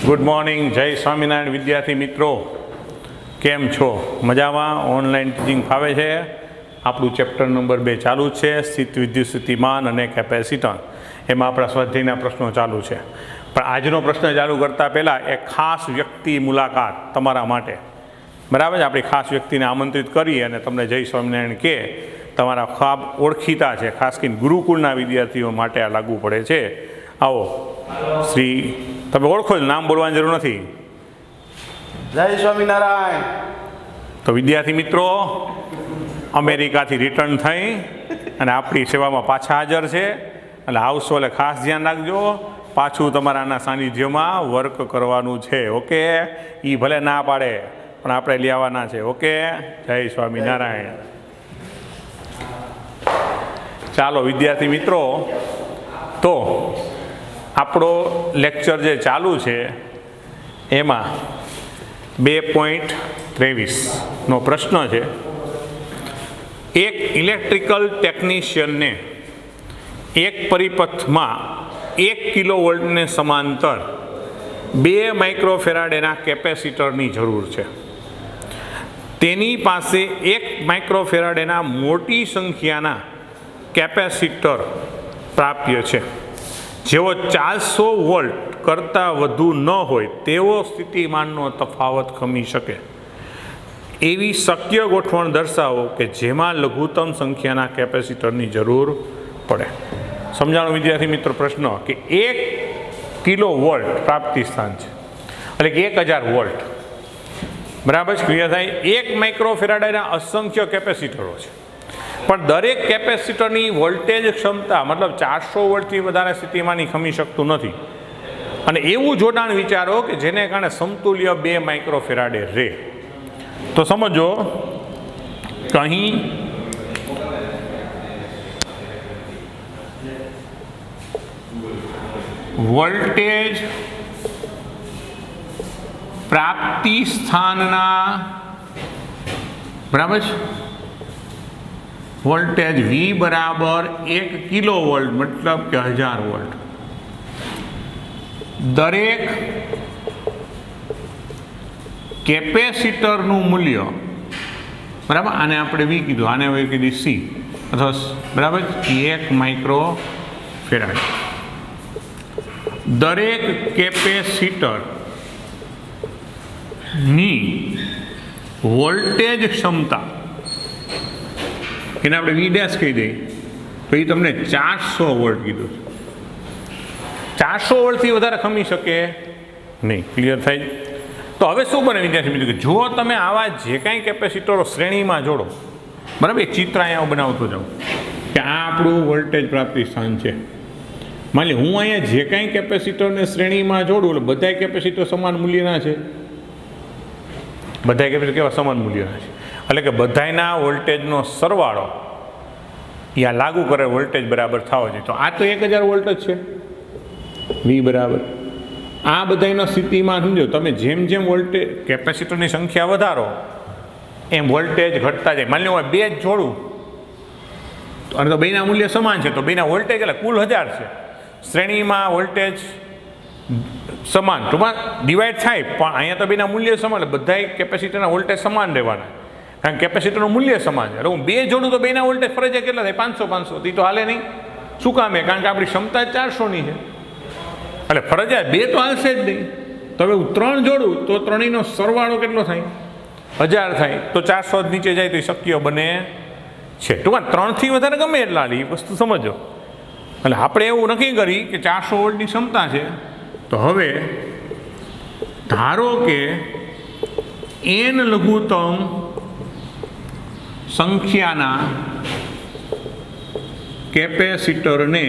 Good morning, જય સ્વામિનારાયણ વિદ્યાર્થી મિત્રો, કેમ છો? મજામાં? ઓનલાઈન ટીચિંગ ફાવે છે? આપણું ચેપ્ટર નંબર 2 ચાલુ છે, સ્થિત વિદ્યુત સ્થિતિમાન અને કેપેસિટન્સ. એમાં આપણા સ્વાધ્યાયના પ્રશ્નો ચાલુ છે. પણ આજનો પ્રશ્ન ચાલુ કરતાં પહેલાં એક ખાસ વ્યક્તિ મુલાકાત તમારા માટે, બરાબર છે? આપણી ખાસ વ્યક્તિને આમંત્રિત કરી અને તમને જય સ્વામિનારાયણ કે તમારા ખાબ ઓળખીતા છે, ખાસ કરીને ગુરુકુળના વિદ્યાર્થીઓ માટે આ લાગુ પડે છે. આવો શ્રી, તમે ઓળખો જ, નામ બોલવાની જરૂર નથી. જય સ્વામિનારાયણ. તો વિદ્યાર્થી મિત્રો અમેરિકાથી રિટર્ન થઈ અને આપણી સેવામાં પાછા હાજર છે. એટલે આવશો એટલે ખાસ ધ્યાન રાખજો, પાછું તમારાના સાનિધ્યમાં વર્ક કરવાનું છે. ઓકે? એ ભલે ના પાડે પણ આપણે લઈ આવવાના છે. ઓકે? જય સ્વામિનારાયણ. ચાલો વિદ્યાર્થી મિત્રો, તો આપણો લેક્ચર જે ચાલુ છે એમાં 2.23નો પ્રશ્ન છે. એક ઇલેક્ટ્રિકલ ટેકનિશિયનને એક પરિપથમાં 1 કિલોવોલ્ટને સમાંતર 2 માઇક્રોફેરાડેના કેપેસિટરની જરૂર છે. તેની પાસે 1 માઇક્રોફેરાડેના મોટી સંખ્યાના કેપેસિટર પ્રાપ્ય છે, જેઓ 400 વોલ્ટ કરતાં વધુ ન હોય તેવો સ્થિતિમાનનો તફાવત ખમી શકે. એવી શક્ય ગોઠવણ દર્શાવો કે જેમાં લઘુત્તમ સંખ્યાના કેપેસિટરની જરૂર પડે. સમજાણું વિદ્યાર્થી મિત્રો? પ્રશ્ન કે 1 કિલો વોલ્ટ પ્રાપ્તિ સ્થાન છે, એટલે કે 1000 વોલ્ટ, બરાબર છે? ક્લિયર થાય? 1 માઇક્રોફેરાડેના અસંખ્ય કેપેસિટરો છે, પણ દરેક કેપેસિટરની વોલ્ટેજ ક્ષમતા મતલબ 400 વોલ્ટથી વધારે સ્થિતિમાની ખમી શકતું નથી. અને એવું જોડાણ વિચારો કે જેને કારણે સમતુલ્ય 2 માઇક્રોફેરાડે રહે. તો સમજો કે અહીં વોલ્ટેજ પ્રાપ્તિ સ્થાનના, બરાબર છે, વોલ્ટેજ V બરાબર 1 કિલો વોલ્ટ મતલબ કે 1000 વોલ્ટ. દરેક કેપેસિટરનું મૂલ્ય, બરાબર, આને આપણે V કીધું, આને હવે કીધી C, અથવા બરાબર 1 માઇક્રો ફેરાડ. દરેક કેપેસિટરની વોલ્ટેજ ક્ષમતા, એને આપણે V ડેશ કહી દઈએ, તો એ તમને 400 વોલ્ટ કીધું છે. 400 વોલ્ટથી વધારે ખમી શકે નહીં. ક્લિયર થાય? તો હવે શું બને વિદ્યાર્થી મિત્રો, કે જો તમે આવા જે કાંઈ કેપેસિટરો શ્રેણીમાં જોડો, બરાબર, એક ચિત્ર અહીંયા બનાવતો જાઉં કે આ આપણું વોલ્ટેજ પ્રાપ્તિ સ્થાન છે. માની લો હું અહીંયા જે કાંઈ કેપેસિટરને શ્રેણીમાં જોડું એટલે બધા કેપેસિટર સમાન મૂલ્યના છે. બધા કેપેસિટર કેવા? સમાન મૂલ્યના છે. એટલે કે બધાના વોલ્ટેજનો સરવાળો યા લાગુ કરે વોલ્ટેજ બરાબર થવો જોઈએ. તો આ તો 1000 વોલ્ટ જ છે, V બરાબર. આ બધાના સ્થિતિમાં સમજો તમે, જેમ જેમ વોલ્ટેજ કેપેસિટરની સંખ્યા વધારો એમ વોલ્ટેજ ઘટતા જાય. માની લો હું 2 જ જોડું અને તો બેના મૂલ્ય સમાન છે, તો બેના વોલ્ટેજ એટલે કુલ 1000 છે. શ્રેણીમાં વોલ્ટેજ સમાન, ટૂંકમાં ડિવાઈડ થાય, પણ અહીંયા તો બેના મૂલ્ય સમાન, એટલે બધા કેપેસિટરના વોલ્ટેજ સમાન રહેવાના, કારણ કે કેપેસિટરનું મૂલ્ય સમાન છે. એટલે હું 2 જોડું તો બેના વોલ્ટેજ ફરજિયાત કેટલા થાય? 500 તો હાલે નહીં. શું કામ? કારણ કે આપણી ક્ષમતા 400ની છે, એટલે ફરજિયાત 2 તો હાલશે જ નહીં. તો હવે હું 3 જોડું તો ત્રણેયનો સરવાળો કેટલો થાય? 1000 થાય. તો 400 જ નીચે જાય તો એ શક્ય બને છે. ટૂંકમાં 3થી વધારે ગમે એટલા એ વસ્તુ સમજો. એટલે આપણે એવું નક્કી કરી કે 400 વોલ્ટની ક્ષમતા છે. તો હવે ધારો કે n લઘુત્તમ સંખ્યાના કેપેસિટરને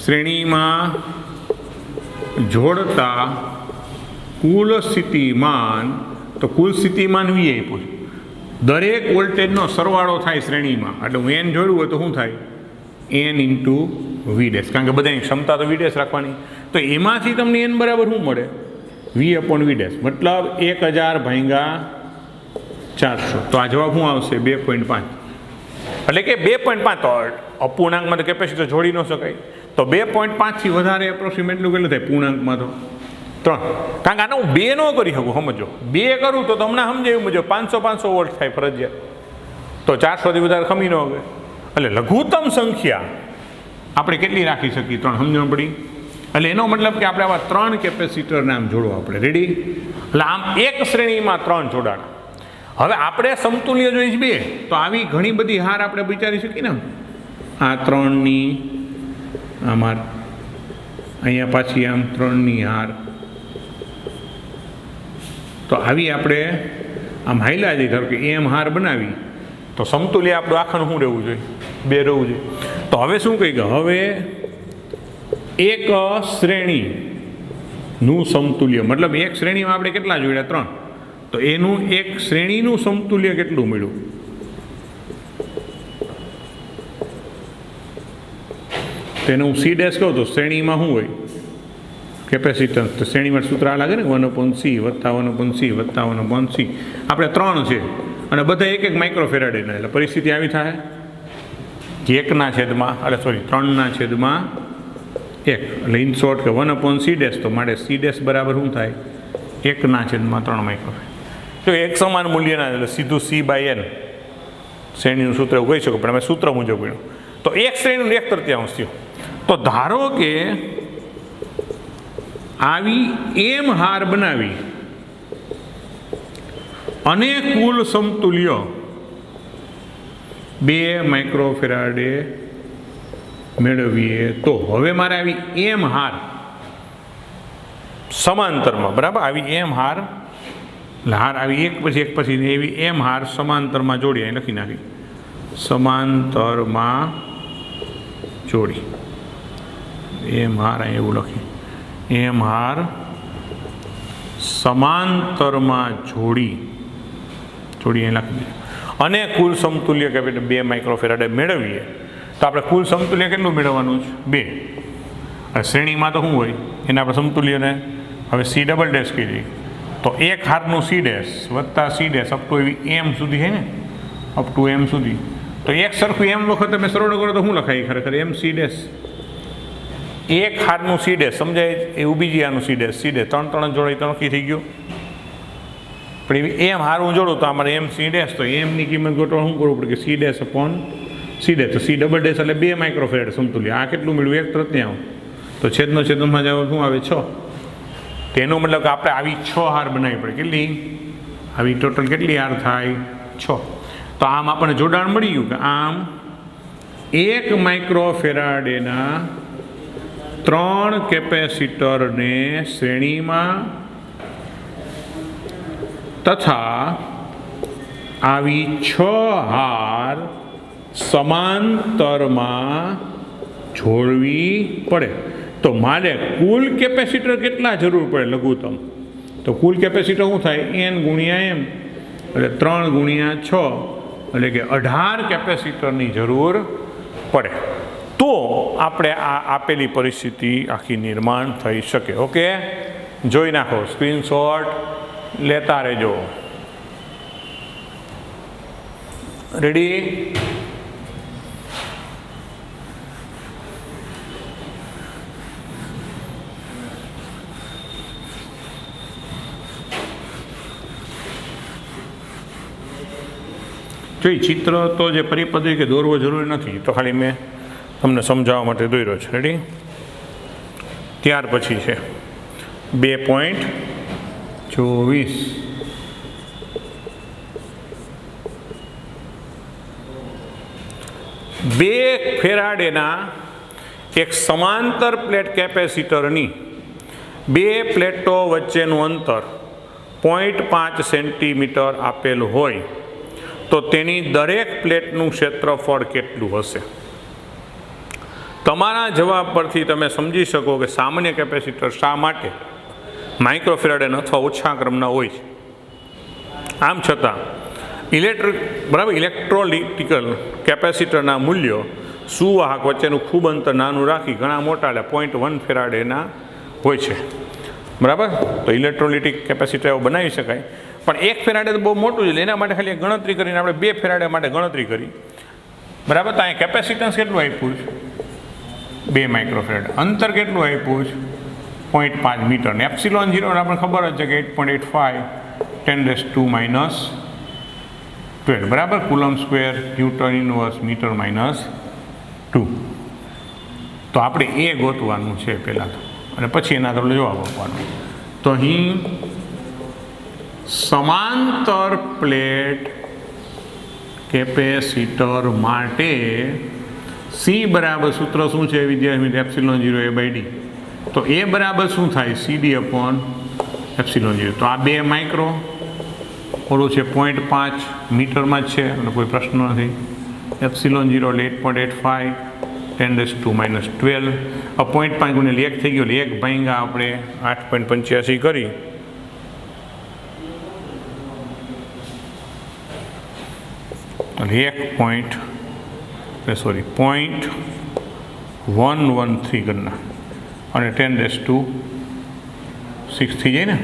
શ્રેણીમાં જોડતા કુલ સ્થિતિમાન, તો કુલ સ્થિતિમાન V આપ્યું. દરેક વોલ્ટેજનો સરવાળો થાય શ્રેણીમાં, એટલે હું n જોડવું હોય તો શું થાય? n ઇન્ટુ V ડેશ, કારણ કે બધાની ક્ષમતા તો V ડેશ રાખવાની. તો એમાંથી તમને n બરાબર શું મળે? V અપોન V ડેશ, મતલબ 1000 ભાગ્યા 400. તો આ જવાબ શું આવશે? 2.5. એટલે કે 2.5 તો અપૂર્ણાંકમાં તો કેપેસિટર જોડી ન શકાય, તો 2.5 થી વધારે એપ્રોક્સિમેટલું કેટલું થાય પૂર્ણાંકમાં? તો 3. કારણ કે આને હું 2 ન કરી શકું, સમજો 2 કરું તો તમને સમજાયું મુજબ 500 વોલ્ટ થાય ફરજિયાત, તો 400થી વધારે ખમી ન હોય. એટલે લઘુત્તમ સંખ્યા આપણે કેટલી રાખી શકીએ? 3. સમજણ પડી? એટલે એનો મતલબ કે આપણે આવા 3 કેપેસિટરને આમ જોડવા આપણે રેડી. એટલે આમ એક શ્રેણીમાં 3 જોડાણ. હવે આપણે સમતુલ્ય જોઈશ 2, તો આવી ઘણી બધી હાર આપણે વિચારી શકીએ ને. આ 3ની આમાં અહીંયા પાછી આમ 3ની હાર, તો આવી આપણે આમ હાઈલા જઈ, ધારો કે એમ હાર બનાવી તો સમતુલ્ય આપણું આખાનું શું રહેવું જોઈએ? 2 રહેવું જોઈએ. તો હવે શું કહી ગયા? હવે એક શ્રેણીનું સમતુલ્ય, મતલબ એક શ્રેણીમાં આપણે કેટલા જોડ્યા? 3. તો એનું એક શ્રેણીનું સમતુલ્ય કેટલું મળ્યું? તેને હું સી ડેશ કહું તો શ્રેણીમાં શું હોય? કેપેસિટન્સ. તો શ્રેણીમાં સૂત્ર આ લાગે ને, 1/c વત્તા 1/c વત્તા 1/c. આપણે 3 છે અને બધા 1 માઇક્રોફેરાડેના, એટલે પરિસ્થિતિ આવી થાય 1/3 એટલે 1. એટલે ઇન શોર્ટ કે 1/c ડેશ, તો માટે સી ડેશ બરાબર શું થાય? 1/3 માઇક્રોફેરાડ. તો એક સમાન મૂલ્યના, એટલે સીધું C/n શ્રેણીનું સૂત્ર એવું કહી શકો, પણ અમે સૂત્ર મુજબ ગણ્યું તો એક શ્રેણીનું 1/3 થયું. તો ધારો કે આવી એમ હાર બનાવી અને કુલ સમતુલ્ય 2 માઇક્રોફેરાડે મેળવીએ, તો હવે મારે આવી એમ હાર સમાંતરમાં, બરાબર, આવી એમ હાર, એટલે હાર આવી એક પછી એવી એમ હાર સમાંતરમાં જોડી, અહીં લખી નાખી, સમાંતરમાં જોડી. એમ હાર અહીં એવું લખી, એમ હાર સમાંતરમાં જોડી અહીં લખી દઈએ અને કુલ સમતુલ્ય કેપિટલ 2 માઇક્રોફેરાડે મેળવીએ. તો આપણે કુલ સમતુલ્ય કેટલું મેળવવાનું છે? 2. શ્રેણીમાં તો શું હોય? એને આપણે સમતુલ્યને હવે C ડબલ ડેશ કીધી, તો એક હારનું C ડેશ વત્તા C ડેશ અપ ટુ એવી એમ સુધી છે ને, અપ ટુ એમ સુધી. તો એક સરખું એમ વખત તમે સરળ કરો તો શું લખાય ખરેખર? એમ C ડેશ. એક હારનું C ડેશ સમજાય એવું, બીજી હારનું C ડેશ 3 જોડાઈ તો નક્કી થઈ ગયું. પણ એવી એમ હારું જોડું તો અમારે એમ C ડેશ, તો એમની કિંમત ગોઠવા શું કરવું પડે? કે C dash upon C dash. તો C ડબલ ડેશ એટલે 2 માઇક્રોફેરાડ સમતુલ્ય. આ કેટલું મળ્યું? 1/3. તો છેદમાં જાવ શું આવે? 6. તેનો મતલબ કે આપણે આવી 6 હાર બનાવવી પડે. કેટલી? આવી ટોટલ કેટલી હાર થાય? 6. તો આમ આપણને જોડાણ મળી ગયું કે આમ 1 માઇક્રોફેરાડેના 3 કેપેસિટરને શ્રેણીમાં તથા આવી 6 હાર સમાંતરમાં જોડવી પડે. તો મારે કુલ કેપેસિટર કેટલા જરૂર પડે? લઘુત્તમ. તો કુલ કેપેસિટર શું થાય? n ગુણ્યા m, એટલે 3 ગુણ્યા 6, એટલે કે 18 કેપેસિટરની જરૂર પડે. તો આપણે આ આપેલી પરિસ્થિતિ આખી નિર્માણ થઈ શકે. ઓકે, જોઈ નાખો, સ્ક્રીનશોટ લેતા રહેજો. રેડી? જોઈ ચિત્ર તો જે પરિપદ્ધતિ કે દોરવો જરૂરી નથી, તો ખાલી મેં તમને સમજાવવા માટે દોર્યો છે. રેડી? ત્યાર પછી છે 2.24. બે ફેરાડેના એક સમાંતર પ્લેટ કેપેસિટરની 2 પ્લેટો વચ્ચેનું અંતર 0.5 સેન્ટીમીટર આપેલું હોય તો તેની દરેક પ્લેટનું ક્ષેત્રફળ કેટલું હશે? તમારા જવાબ પરથી તમે સમજી શકો કે સામાન્ય કેપેસિટર શા માટે માઇક્રોફેરાડે અથવા ઓછા ક્રમના હોય છે. આમ છતાં ઇલેક્ટ્રોલિટિકલ કેપેસિટરના મૂલ્યો સુવાહક વચ્ચેનું ખૂબ અંતર નાનું રાખી ઘણા મોટા એટલે 0.1 ફેરાડેના હોય છે. બરાબર? તો ઇલેક્ટ્રોલિટિક કેપેસિટર એવું બનાવી શકાય, પણ 1 ફેરાડે તો બહુ મોટું છે, એના માટે ખાલી ગણતરી કરીને આપણે 2 ફેરાડે માટે ગણતરી કરી. બરાબર? તો અહીંયા કેપેસિટન્સ કેટલું આપ્યું છે? 2 માઇક્રોફેરાડ. અંતર કેટલું આપ્યું છે? 0.5 મીટર ને એપ્સિલોન 0 આપણે ખબર જ છે કે 8.85 10⁻², બરાબર. Coulomb square newton inverse metre -2. તો આપણે એ ગોતવાનું છે પહેલાં તો, અને પછી એના તો જવાબ આપવાનો. તો અહીં સમાંતર પ્લેટ કેપેસિટર માટે સી બરાબર સૂત્ર શું છે વિદ્યાર્થી મિત્રો? Epsilon 0 A/d. તો એ બરાબર શું થાય? CD/એપ્સિલોન 0. તો આ 2 માઇક્રો, ઓલું છે 0.5 મીટરમાં જ છે અને કોઈ પ્રશ્ન નથી. એપ્સિલોન 0 એટલે 8.85 10⁻². 0.5 ગુણ્યા 1 થઈ ગયો એટલે 1 ભાંગ્યા આપણે 8.85 કરી. એટલે 0.113 કરના અને 10⁻6 થઈ જાય ને,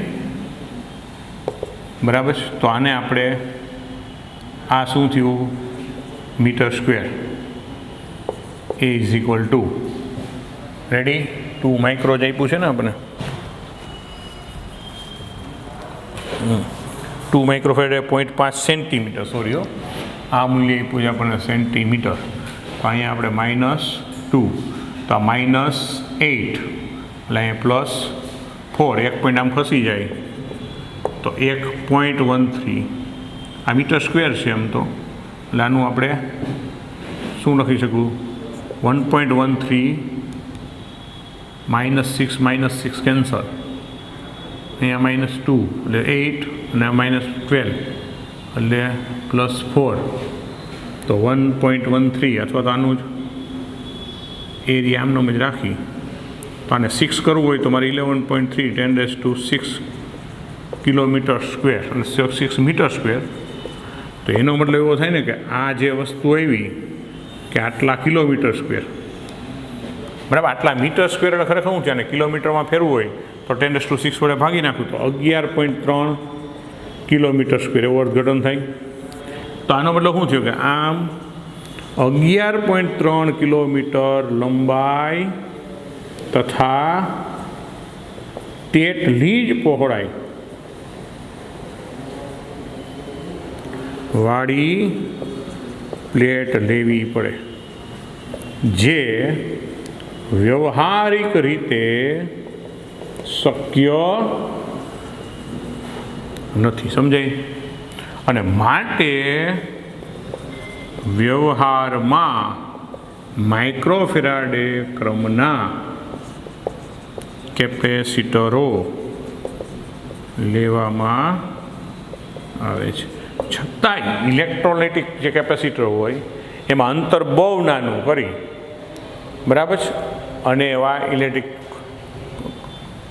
બરાબર. તો આને આપણે આ શું થયું? Metre square. A = રેડી 2 માઇક્રો જ આપ્યું છે ને આપણે, 2 માઇક્રોફેડ 0.5 સેન્ટીમીટર, સોરી આ મૂલ્ય આપ્યું છે આપણને સેન્ટીમીટર. તો અહીંયા આપણે -2, તો આ -8 એટલે અહીંયા +4, 1 પોઈન્ટ આમ ખસી જાય તો 1.13. આ મીટર સ્ક્વેર છે એમ તો, એટલે આનું આપણે શું લખી શકું? 1.13 -6 કેન્સલ, અહીંયા -2 એટલે 8 અને -12 એટલે +4. તો 1.13 અથવા તો આનું જ એરિયા આમનો જ રાખી. તો આને 6 કરવું હોય તો મારે 11.3 10⁻6 કિલોમીટર સ્ક્વેર અને 6 મીટર સ્ક્વેર. તો એનો મતલબ એવો થાય ને કે આ જે વસ્તુ આવી કે આટલા કિલોમીટર સ્ક્વેર, બરાબર. આટલા મીટર સ્ક્વેર એટલે ખરેખર શું છે? અને કિલોમીટરમાં ફેરવું હોય તો 10⁻6 વડે ભાગી નાખું તો 11.3 કિલોમીટર સ્ક્વેર એવું અર્થઘટન થાય. તો આનો મતલબ શું થયું કે આમ 11.3 કિલોમીટર લંબાઈ તથા તેટલી જ પહોળાઈ વાળી પ્લેટ લેવી પડે, જે વ્યવહારિક રીતે શક્ય નથી. સમજાય? અને માટે વ્યવહારમાં માઇક્રોફેરાડે ક્રમના કેપેસિટરો લેવામાં આવે છે. છતાંય ઇલેક્ટ્રોલાઇટિક જે કેપેસિટર હોય એમાં અંતર બહુ નાનું કરી, બરાબર છે, અને એવા ઇલેક્ટ્રિક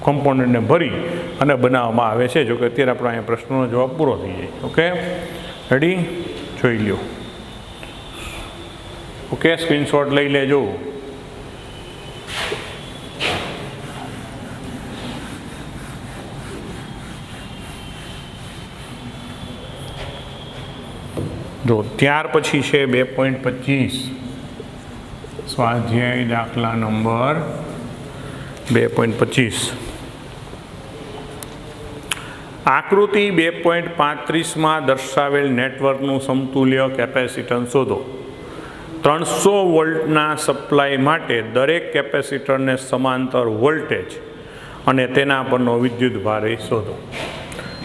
કોમ્પોનન્ટને ભરી અને બનાવવામાં આવે છે. જો કે અત્યારે આપણો અહીંયા પ્રશ્નનો જવાબ પૂરો થઈ જાય. Okay, ready? જોઈ લો. ઓકે, સ્ક્રીનશોટ લઈ લેજો. જો ત્યાર પછી છે 2.25 સ્વાધ્યાય દાખલા નંબર 2.25. આકૃતિ 2.35માં દર્શાવેલ નેટવર્કનું સમતુલ્ય કેપેસિટન્સ શોધો. 300 વોલ્ટના સપ્લાય માટે દરેક કેપેસિટરને સમાંતર વોલ્ટેજ અને તેના પરનો વિદ્યુત ભાર શોધો.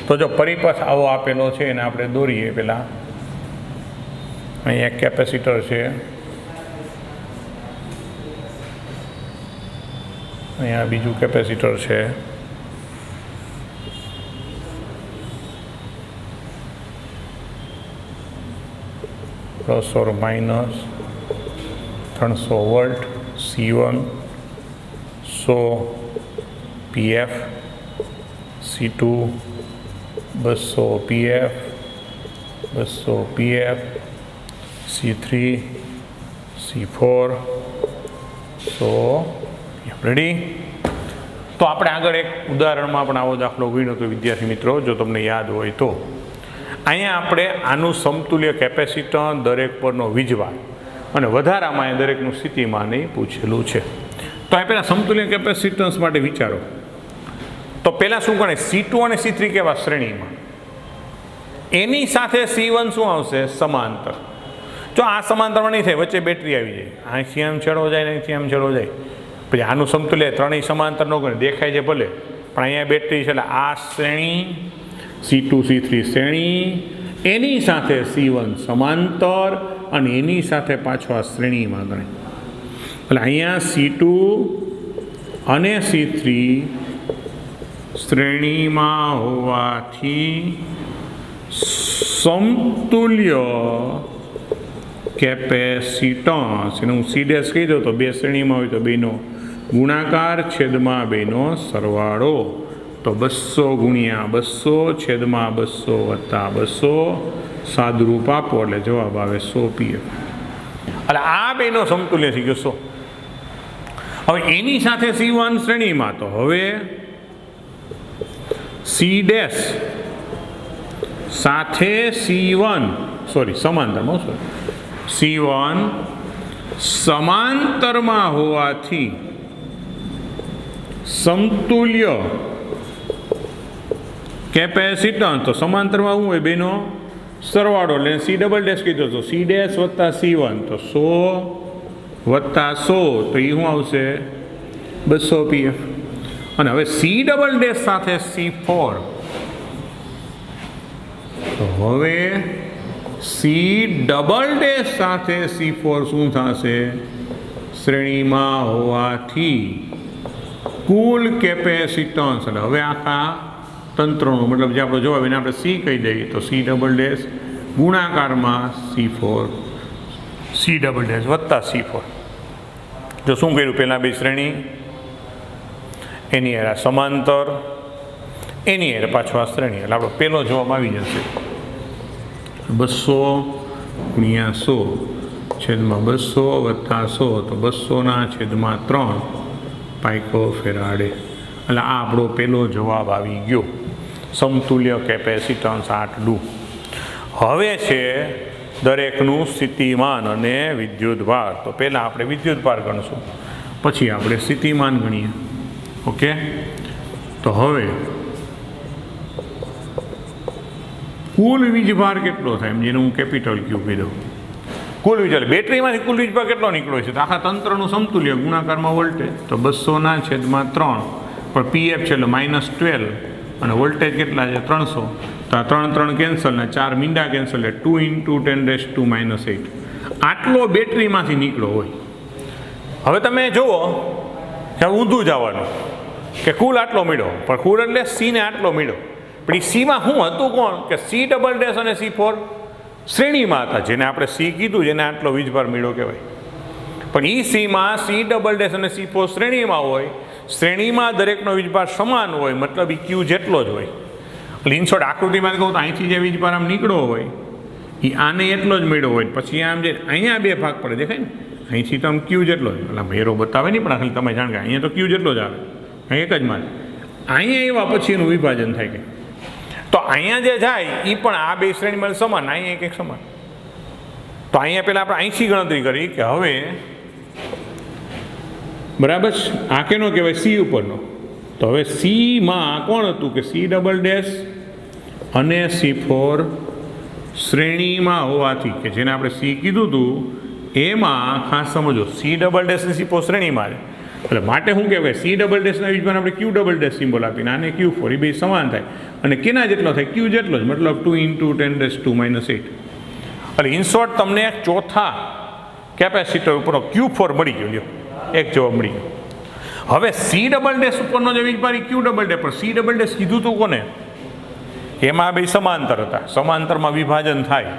તો જો પરિપથ આવો આપેલો છે એને આપણે દોરીએ. પહેલાં અહીંયા એક કેપેસિટર છે, અહીંયા બીજું કેપેસિટર છે, plus or minus 300 volt, C1 100 PF, C2 200 PF, 200 PF, C3 C4 100 PF. Ready? તો આપણે આગળ એક ઉદાહરણમાં પણ આવો દાખલો ગણ્યો હતો વિદ્યાર્થી મિત્રો, જો તમને યાદ હોય તો. અહીંયા આપણે આનું સમતુલ્ય કેપેસિટન્સ, દરેક પરનો વીજભાર અને વધારામાં એ દરેકનું સ્થિતિમાન પૂછેલું છે. તો આ પહેલાં સમતુલ્ય કેપેસિટન્સ માટે વિચારો. તો પહેલાં શું ગણે C2 અને C3 કેવા શ્રેણીમાં, એની સાથે C1 શું આવશે સમાંતર. જો આ સમાંતરમાં નહીં થાય, વચ્ચે બેટરી આવી જાય, અહીંથી આમ છેડો જાય ને અહીંથી આમ છેડો જાય, પછી આનું સમતુલ્ય ત્રણેય સમાંતર ન ગણે, દેખાય છે ભલે પણ અહીંયા બેટરી છે એટલે આ શ્રેણી C2 C3 શ્રેણી, એની સાથે C1 સમાંતર અને એની સાથે પાછો આ શ્રેણીમાં ગણે. એટલે અહીંયા C2 અને C3 શ્રેણીમાં હોવાથી સમતુલ્ય કેપેસિટન્સ, એને હું C' કહી દઉં તો બે શ્રેણીમાં હોય તો બેનો ગુણાકાર છેદમાં બેનો સરવાળો, તો 200 ગુણ્યા 200 છેદમાં 200 વત્તા 200 સાદુરૂપ આપો એટલે જવાબ આવે 100 pf. એટલે આ બેનો સમતુલ્ય થઈ ગયો 100. હવે એની સાથે C1 શ્રેણીમાં, તો હવે C' સાથે C1 સમાંતરમાં C1 સમાંતરમાં હોવાથી સમતુલ્ય કેપેસિટન્સ, તો સમાંતરમાં શું હોય બેનો સરવાળો એટલે C' કીધો તો C' વત્તા C1 તો 100 વત્તા 100 તો એ શું આવશે 200 pf. અને હવે C' સાથે C4, તો હવે C' સાથે C4 શું થશે શ્રેણીમાં હોવાથી કુલ કેપેસિટન્સ, એટલે હવે આખા તંત્રનો મતલબ જે આપણે જવાબ એને આપણે C કહી દઈએ તો C' ગુણાકારમાં C4 C' વત્તા C4. જો શું કર્યું પહેલાં બે શ્રેણી, એની હારે સમાંતર, એની હારે પાછો આ શ્રેણી, એટલે આપણો પહેલો જવાબ આવી જશે 200 ગુણ્યા 100 છેદમાં 200 વત્તા 100 તો 200ના છેદમાં 3 પાઇકો ફેરાડે. એટલે આ આપણો પહેલો જવાબ આવી ગયો, સમતુલ્ય કેપેસિટન્સ આટલું. હવે છે દરેકનું સ્થિતિમાન અને વિદ્યુતભાર. તો પહેલાં આપણે વિદ્યુતભાર ગણશું, પછી આપણે સ્થિતિમાન ગણીએ. ઓકે, તો હવે કુલ વીજભાર કેટલો થાય, એમ જેને હું કેપિટલ ક્યુ કહી દઉં. કુલ વીજ એટલે બેટરીમાંથી કુલ વીજભાર કેટલો નીકળ્યો છે, તો આખા તંત્રનું સમતુલ્ય ગુણાકારમાં વોલ્ટેજ, તો 200ના છેદમાં 3 પણ પીએફ છે એટલે -12 અને વોલ્ટેજ કેટલા છે 300, તો આ 3 3 કેન્સલ ને 4 મીંડા કેન્સલ એટલે 2 × 10⁻⁸ આટલો બેટરીમાંથી નીકળ્યો હોય. હવે તમે જુઓ કે ઊંધું જવાનું કે કુલ આટલો મળ્યો, પણ કુલ એટલે C ને આટલો મળ્યો, પણ એ Cમાં શું હતું કોણ કે C' અને C4 શ્રેણીમાં હતા, જેને આપણે C કીધું, જેને આટલો વીજભાર મળ્યો કહેવાય. પણ એ Cમાં C' અને C4 શ્રેણીમાં હોય, શ્રેણીમાં દરેકનો વીજભાર સમાન હોય, મતલબ એ Q જેટલો જ હોય. એટલે ઇનશોર્ટ આકૃતિમાં કહું તો અહીંથી જે વીજભાર આમ નીકળ્યો હોય એ આને એટલો જ મળ્યો હોય, પછી આમ જે અહીંયા બે ભાગ પડે દેખાય ને, અહીંથી તો આમ Q જેટલો જ, એટલે મેરો બતાવે નહીં પણ ખાલી તમે જાણ કે અહીંયા તો Q જેટલો જ આવે, અહીં એક જ મારે, અહીંયા એવા પછી એનું વિભાજન થાય કે તો અહીંયા જે જાય એ પણ આ બે શ્રેણીમાં સમાન, અહીંયા એક સમાન. તો અહીંયા પહેલાં આપણે અહીંથી ગણતરી કરી કે હવે બરાબર આ કેનો કહેવાય C ઉપરનો, તો હવે Cમાં કોણ હતું કે C' અને C4 શ્રેણીમાં હોવાથી, કે જેને આપણે C કીધું હતું એમાં ખાસ સમજો C' અને C4 શ્રેણીમાં છે, એટલે માટે શું કહેવાય C''ના વીજભાર આપણે Q" સિમ્બોલ આપીને આને Q4 એ બે સમાન થાય, અને કેના જેટલો થાય Q જેટલો જ, મતલબ 2 × 10⁻⁸. એટલે ઇનશોર્ટ તમને એક ચોથા કેપેસિટર ઉપરનો Q4 મળી ગયો, લ્યો એક જવાબ મળી ગયો. હવે C' ઉપરનો જે વીજભાર એ Q', પણ C' કીધું હતું કોને, એમાં બે સમાંતર હતા, સમાંતરમાં વિભાજન થાય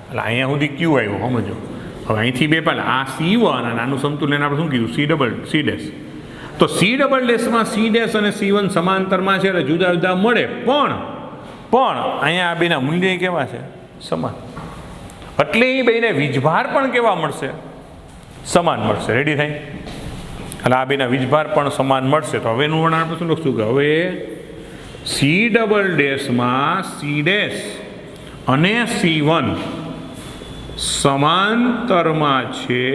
એટલે અહીંયા સુધી Q આવ્યો, સમજો. હવે અહીંથી બે પાલ આ C1 અને આનું સમતુલ્ય આપણે શું કીધું C', તો C''માં C' અને C1 સમાંતરમાં છે એટલે જુદા જુદા મળે, પણ અહીંયા આ બેના મૂલ્ય કેવા છે સમાન, એટલે એ બેને વીજભાર પણ કેવા મળશે સમાન મળશે. રેડી થાય, એટલે આ બેના વીજભાર પણ સમાન મળશે. તો હવે એનું વર્ણન આપણે શું લખશું કે હવે C''માં C' અને C1 સમાંતરમાં છે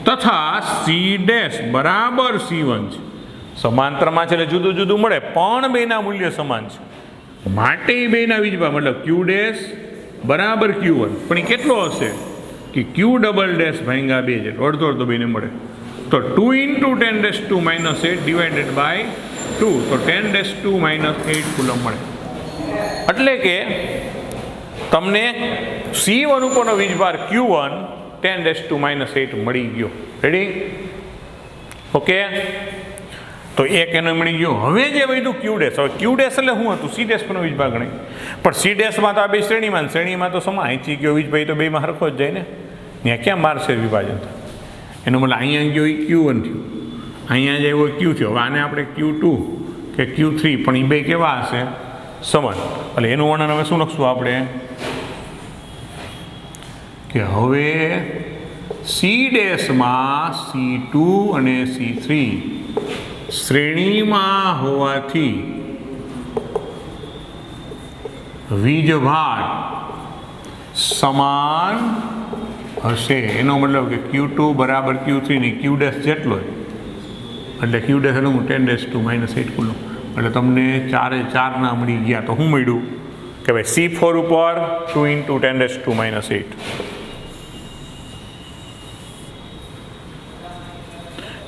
તથા C' બરાબર C1 છે, સમાંતરમાં છે એટલે જુદું જુદું મળે, પણ બેના મૂલ્ય સમાન છે. માટે બેના વીજભાર મતલબ ક્યુ ડેશ બરાબર Q1, પણ એ કેટલો હશે કે Q ડબલ ડેશ ભાગ્યા 2 છે, અડધો અડધો બેને મળે. તો 2 × 10⁻⁸ ડિવાઇડેડ બાય 2, તો 10⁻⁸ કુલમ મળે. એટલે કે તમને C1 ઉપરનો વીજભાર Q1 10⁻⁸ મળી ગયો. રેડી? ઓકે, તો એક એનો મળી ગયો. હવે જે વધ્યું Q ડેશ, હવે Q ડેશ એટલે શું હતું? C ડેશ પરનો વીજભાર ગણાય, પણ C ડેશમાં તો આ બે શ્રેણીમાં તો સમાન, અહીંથી ગયો વીજભાઈ તો બેમાં હરખો જ જાય ને, ત્યાં ક્યાં મારશે વિભાજન? એનો મતલબ અહીંયા ગયો એ Q1 થયું, અહીંયા જે એવો Q થયો. હવે આને આપણે Q2 કે Q3, પણ એ બે કેવા હશે? સમાન. એટલે એનું વર્ણન હવે શું લખશું આપણે કે હવે C ડેશમાં C2 અને C3 શ્રેણીમાં હોવાથી વીજભાર સમાન હશે. એનો મતલબ કે Q2 બરાબર Q3 ની Q ડેશ જેટલો, એટલે Q ડેશ એટલે 10⁻⁸ કુલમ. એટલે તમને 4 ના મળી ગયા. તો શું મળ્યું કે ભાઈ C4 ઉપર 2 × 10⁻⁸,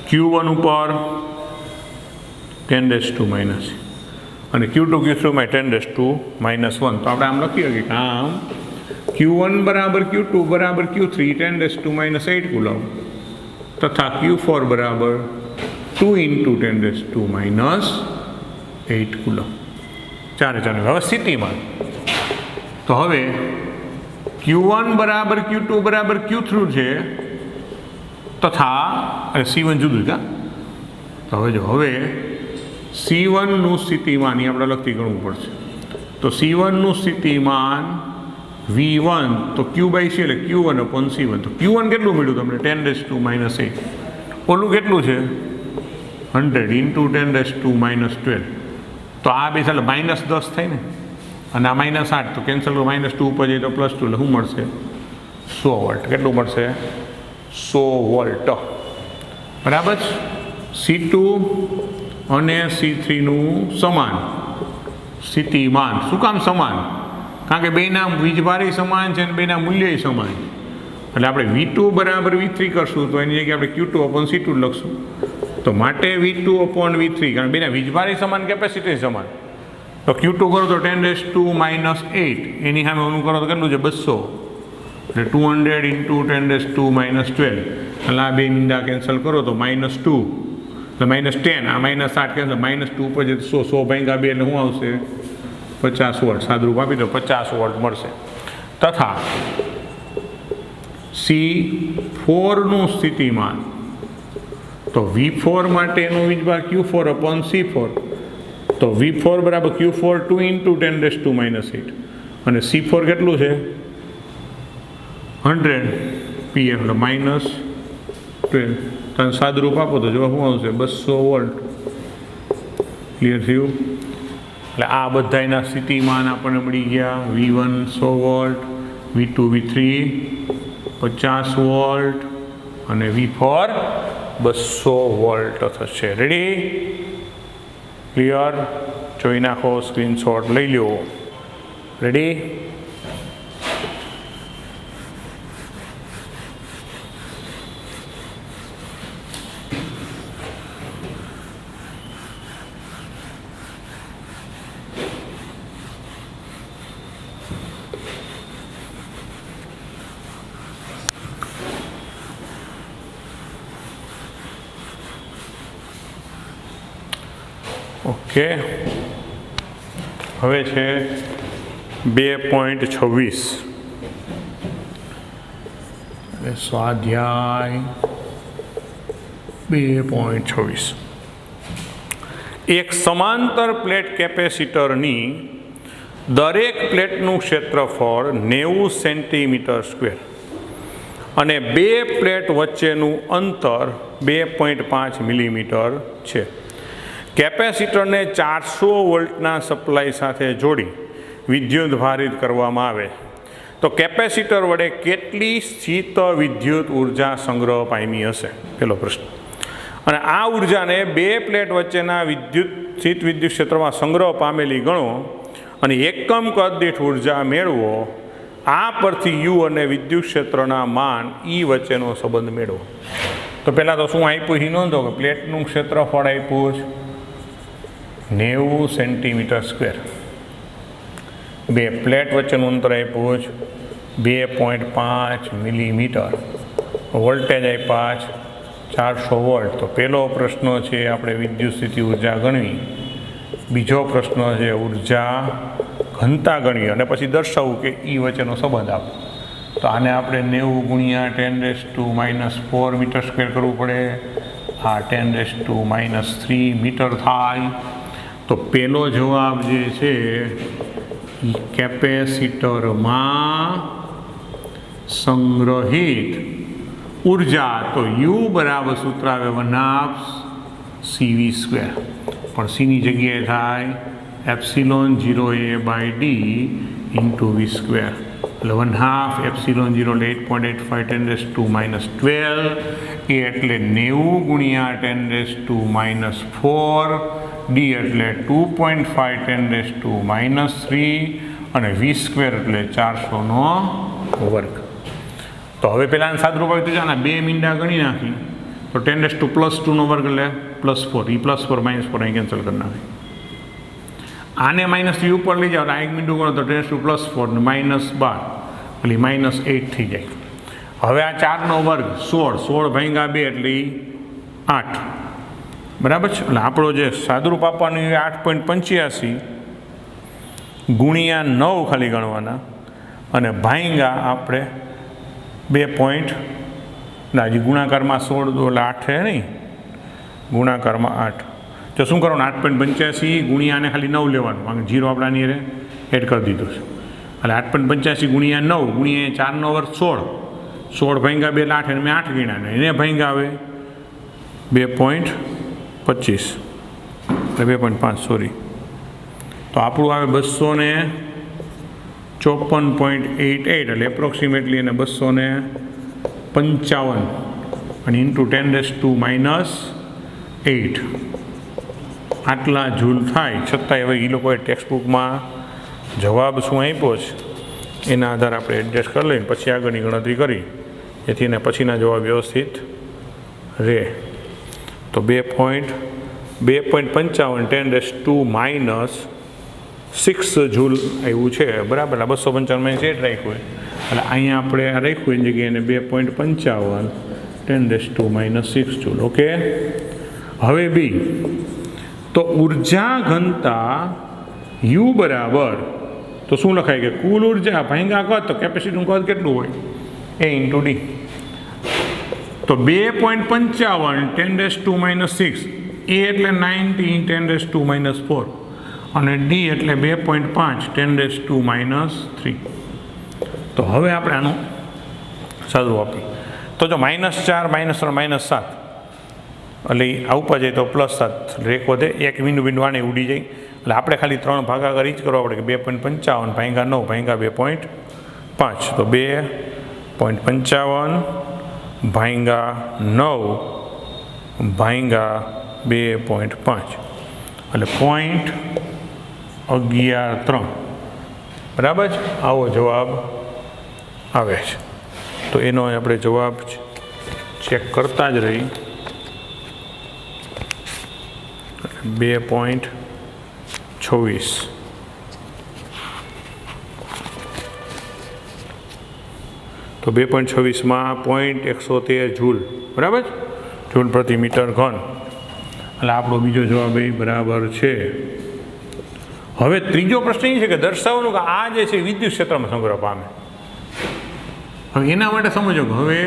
Q1 ઉપર 10⁻⁻, અને Q2 Q3 માં 10⁻⁻1. તો આપણે આમ લખી શકીએ કે આમ Q1 બરાબર Q2 બરાબર Q3 10⁻⁸ કુલમ તથા Q4 બરાબર 2 × 10⁻⁸ કુલમ. ચારે. હવે સ્થિતિમાન, તો હવે Q1 બરાબર Q2 બરાબર Q3 છે તથા C1 જુદું છે. તો હવે C1 નું સ્થિતિમાન આપણે લખતી ગણવું પડશે. તો C1 નું સ્થિતિમાન V1, તો Q/C એટલે Q1/C1. તો Q1 કેટલું મળ્યું તમને? 10⁻⁸. ઓલું કેટલું છે? 100 × 10⁻12. તો આ બે ચાલે -10 થાય ને, અને આ -8, તો કેન્સલ કરો. -2 ઉપર જઈએ તો +2, એટલે શું મળશે? 100 વોલ્ટ. કેટલું મળશે? 100 વોલ્ટ. બરાબર. C2 અને C3 નું સમાન સ્થિતિમાન. શું કામ સમાન? કારણ કે બેના વીજભારે સમાન છે અને બેના મૂલ્ય સમાન છે. એટલે આપણે V2 બરાબર V3 કરશું તો એની જગ્યાએ આપણે Q2/C2 લખશું. તો માટે V2/V3, કારણ બેના વીજભારે સમાન, કેપેસિટી સમાન. તો Q2 કરો તો 10⁻⁸, એની સામે ઓનું કરો તો કેટલું છે? 200, એટલે 200 × 10⁻12. એટલે આ બે મીંડા કેન્સલ કરો તો -2, એટલે -10, આ -8 કેન્સલ, -2 ઉપર જે 100 ભાગ્યા 2 એટલે શું આવશે? 50 વોલ્ટ. સાદુરૂપ આપી દો, 50 વોલ્ટ મળશે. તથા C4 નું સ્થિતિમાન, તો V4 માટેનો વીજભાર Q4/C4, તો V4 બરાબર Q4 2 × 10⁻⁸, અને C4 કેટલું છે? 100 pf, એટલે -12. તમે સાદુરૂપ આપો તો જો શું આવશે? 200 વોલ્ટ. ક્લિયર થયું? એટલે આ બધાના સ્થિતિમાન આપણને મળી ગયા. V1 100 volt, V2 V3 50 volt, અને V4 200 વોલ્ટ થશે. રેડી? ક્લિયર? જોઈ નાખો, સ્ક્રીનશોટ લઈ લો. રેડી? ઓકે, હવે છે 2.26. સ્વાધ્યાય 2.26. એક સમાંતર પ્લેટ કેપેસિટરની દરેક પ્લેટનું ક્ષેત્રફળ 90 સેન્ટીમીટર² અને બે પ્લેટ વચ્ચેનું અંતર 2.5 મિલીમીટર છે. કેપેસિટરને 400 વોલ્ટના સપ્લાય સાથે જોડી વિદ્યુત ભારિત કરવામાં આવે તો કેપેસિટર વડે કેટલી સ્થિત વિદ્યુત ઉર્જા સંગ્રહ પામી હશે? પહેલો પ્રશ્ન. અને આ ઉર્જાને બે પ્લેટ વચ્ચેના શીત વિદ્યુત ક્ષેત્રમાં સંગ્રહ પામેલી ગણો અને એકમ કદ દીઠ ઉર્જા મેળવો. આ પરથી યુ અને વિદ્યુત ક્ષેત્રના માન ઈ વચ્ચેનો સંબંધ મેળવો. તો પહેલાં તો શું આપ્યું એ નોંધો કે પ્લેટનું ક્ષેત્રફળ આપ્યું છે 90 સેન્ટીમીટર સ્ક્વેર. બે પ્લેટ વચ્ચેનું અંતર આપ્યું છે 2.5 મિલીમીટર. વોલ્ટેજ આપ્યા છે 400 વોલ્ટ. તો પહેલો પ્રશ્ન છે આપણે વિદ્યુત સ્થિતિ ઉર્જા ગણવી. બીજો પ્રશ્ન છે ઉર્જા ઘનતા ગણવી અને પછી દર્શાવવું કે ઈ વચ્ચેનો સંબંધ આપો. તો આને આપણે 90 ગુણ્યા 10⁻⁴ મીટર સ્ક્વેર કરવું પડે. આ 10⁻³ મીટર થાય. તો પહેલો જવાબ જે છે કેપેસિટરમાં સંગ્રહિત ઉર્જા, તો યુ બરાબર સૂત્ર આવે 1/2 CV². પણ સીની જગ્યાએ થાય ε0A/d × V². એટલે 1/2 ε0 8.85 10⁻12 એ એટલે 90 ગુણ્યા 10⁻⁴, ડી એટલે 2.5 10⁻³ અને V² એટલે 400નો વર્ગ. તો હવે પહેલાં સાદુરૂપ આવી તો બે મીંડા ગણી નાખી તો 10⁻+2નો વર્ગ એટલે +4. એ +4 -4 અહીં કેન્સલ કરી નાખી. આને -3 ઉપર લઈ જાઓ આ એક મીંડું ગણો તો 10⁻+4 ને -12 એટલે -8 થઈ જાય. હવે આ 4નો વર્ગ 16 ભાગ્યા 2 એટલે 8. બરાબર છે. એટલે આપણો જે સાદુરૂપ આપવાનું એ 8.85 ગુણ્યા 9 ખાલી ગણવાના અને ભાગ્યા આપણે 2. હજી ગુણાકારમાં 16 એટલે 8 છે નહીં, ગુણાકારમાં 8. તો શું કરવાનું 8.85 ગુણ્યા આને ખાલી 9 લેવાનું, કારણ કે 0 આપણાની એડ કરી દીધું છે. એટલે 8.85 ગુણ્યા 9 ગુણ્યા 4નો વર્ગ 16 ભાગ્યા 2 એટલે 8 અને મેં 8 ગણ્યા ને એને ભાગ્યા આવે 2.25 એટલે 2.5 સોરી. તો આપણું આવે 254.88 એટલે એપ્રોક્સિમેટલી એને 255 અને ઇન્ટુ 10⁻⁸ આટલા જૂલ થાય. છતાંય હવે એ લોકોએ ટેક્સ્ટબુકમાં જવાબ શું આપ્યો છે એના આધારે આપણે એડજસ્ટ કરી લઈને પછી આગળની ગણતરી કરી જેથી એને પછીના જવાબ વ્યવસ્થિત રહે. તો 2.55 10⁻⁶ જૂલ આવ્યું છે. બરાબર. 255 સેટ રાખ્યું હોય એટલે અહીંયા આપણે આ રાખ્યું એની જગ્યાએ એને 2.55 10⁻⁶ જૂલ. ઓકે. હવે બી તો ઉર્જા ઘનતા યુ બરાબર તો શું લખાય કે કુલ ઉર્જા ભાગ્યા કદ, તો કેપેસિટીનું કદ કેટલું હોય A × D. તો 2.55 10⁻⁶ A એટલે 90 10⁻⁴ અને D એટલે 2.5 10⁻�3. તો હવે આપણે આનું સાદું આપીએ તો જો -4 -3 -7 એટલે આવું જાય તો +7 રેક વધે. એક બિંદુ આને ઉડી જાય એટલે આપણે ખાલી 3 ભાગાકાર જ કરવા પડે કે 2.55 ભાગ્યા 9 ભાગ્યા 2.5. તો 2.55 ભાગ્યા 9 ભાગ્યા 2.5 એટલે 0.113. બરાબર છે. આવો જવાબ આવે છે. તો એનો આપણે જવાબ ચેક કરતા જ રહી. 2.26 તો 2.26માં 0.113 જૂલ. બરાબર. જૂલ પ્રતિ મીટર ઘન. એટલે આપણો બીજો જવાબ એ બરાબર છે. હવે ત્રીજો પ્રશ્ન એ છે કે દર્શાવવાનું કે આ જે છે વિદ્યુત ક્ષેત્રમાં સંગ્રહ પામે. હવે એના માટે સમજો કે હવે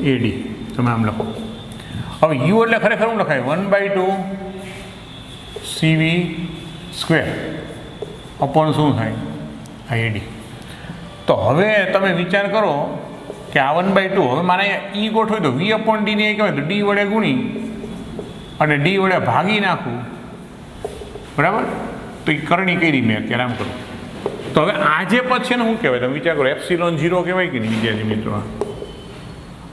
U/AD તમે આમ લખો. હવે યુ એટલે ખરેખર શું લખાય 1/2 CV² અપોન શું થાય AD. તો હવે તમે વિચાર કરો કે આ 1/2 હવે મારે અહીંયા ઈ ગોઠવી દો V/D ને કહેવાય તો ડી વડે ગુણી અને ડી વડે ભાગી નાખું. બરાબર. તો એ કરણી કરી મેં અત્યારે આમ કરું. તો હવે આ જે પદ છે ને શું કહેવાય તમે વિચાર કરો ε0 કહેવાય કે નહીં વિદ્યાર્થી મિત્રો.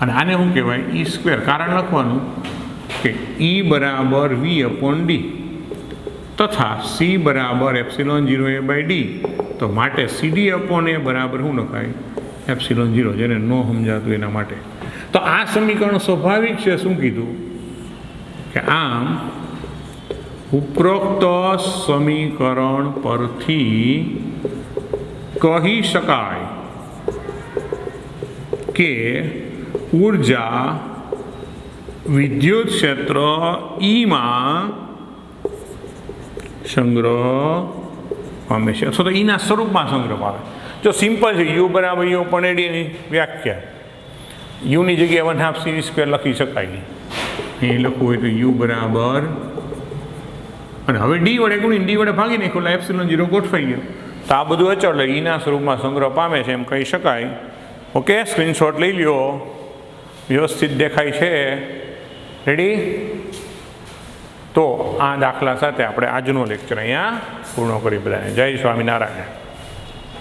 અને આને શું કહેવાય ઈ સ્ક્વેર. કારણ લખવાનું કે ઈ બરાબર વી અપોન ડી તથા સી બરાબર એપ્સિલોન 0 a બાય ડી. તો માટે સીડી અપોન એ બરાબર શું લખાય એપ્સિલોન 0, જેને ન સમજાતું એના માટે. તો આ સમીકરણ સ્વાભાવિક છે. શું કીધું કે આમ ઉપરોક્ત સમીકરણ પરથી કહી શકાય કે ઉર્જા વિદ્યુત ક્ષેત્ર ઈમાં સંગ્રહ પામે છે અથવા તો ઈના સ્વરૂપમાં સંગ્રહ પામે. જો સિમ્પલ છે યુ બરાબર યુ પણ એડીની વ્યાખ્યા યુની જગ્યાએ 1/2 સી સ્ક્વેર લખી શકાય. અહીં લખવું હોય તો યુ બરાબર અને હવે ડી વડે ગુણીને ડી વડે ભાગી નાખ્યું એટલે એપ્સિલોન 0 ગોઠવાઈ ગયો. તો આ બધું અચળ એટલે ઈના સ્વરૂપમાં સંગ્રહ પામે છે એમ કહી શકાય. ઓકે, સ્ક્રીનશોટ લઈ લ્યો, વ્યવસ્થિત દેખાય છે. રેડી? તો આ દાખલા સાથે આપણે આજનો લેક્ચર અહીંયા પૂર્ણ કરી બધાને. જય સ્વામિનારાયણ.